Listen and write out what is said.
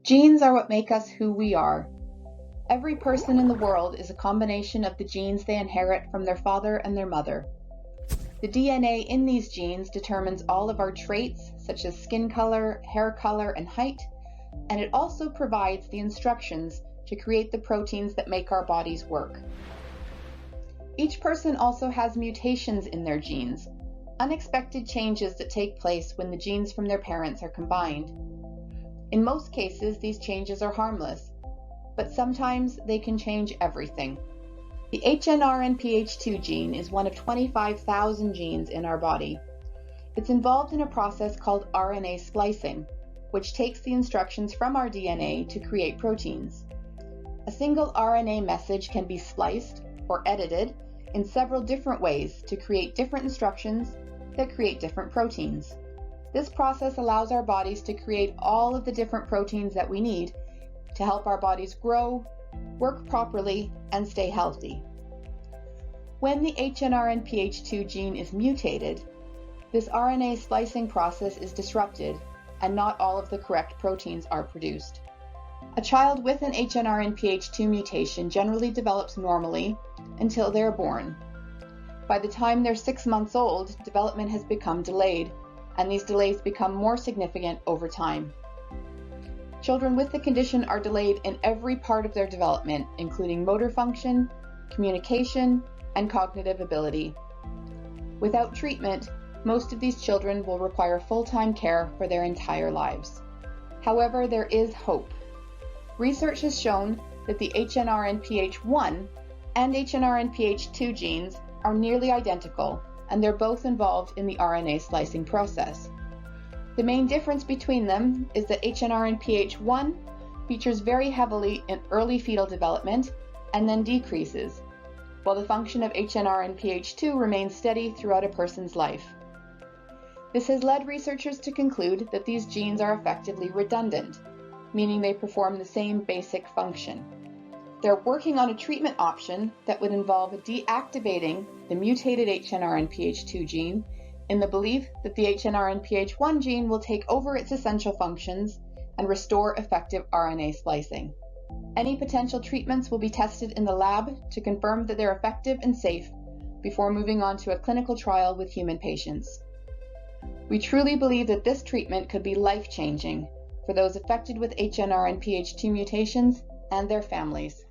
Genes are what make us who we are. Every person in the world is a combination of the genes they inherit from their father and their mother. The DNA in these genes determines all of our traits, such as skin color, hair color, and height, and it also provides the instructions to create the proteins that make our bodies work. Each person also has mutations in their genes, unexpected changes that take place when the genes from their parents are combined. In most cases, these changes are harmless, but sometimes they can change everything. The HNRNPH2 gene is one of 25,000 genes in our body. It's involved in a process called RNA splicing, which takes the instructions from our DNA to create proteins. A single RNA message can be spliced or edited in several different ways to create different instructions that create different proteins. This process allows our bodies to create all of the different proteins that we need to help our bodies grow, work properly, and stay healthy. When the HNRNPH2 gene is mutated, this RNA splicing process is disrupted and not all of the correct proteins are produced. A child with an HNRNPH2 mutation generally develops normally until they're born. By the time they're 6 months old, development has become delayed, and these delays become more significant over time. Children with the condition are delayed in every part of their development, including motor function, communication, and cognitive ability. Without treatment, most of these children will require full-time care for their entire lives. However, there is hope. Research has shown that the HNRNPH1 and HNRNPH2 genes are nearly identical, and they're both involved in the RNA splicing process. The main difference between them is that HNRNPH1 features very heavily in early fetal development and then decreases, while the function of HNRNPH2 remains steady throughout a person's life. This has led researchers to conclude that these genes are effectively redundant, meaning they perform the same basic function. They're working on a treatment option that would involve deactivating the mutated HNRNPH2 gene in the belief that the HNRNPH1 gene will take over its essential functions and restore effective RNA splicing. Any potential treatments will be tested in the lab to confirm that they're effective and safe before moving on to a clinical trial with human patients. We truly believe that this treatment could be life-changing for those affected with HNRNPH2 mutations and their families.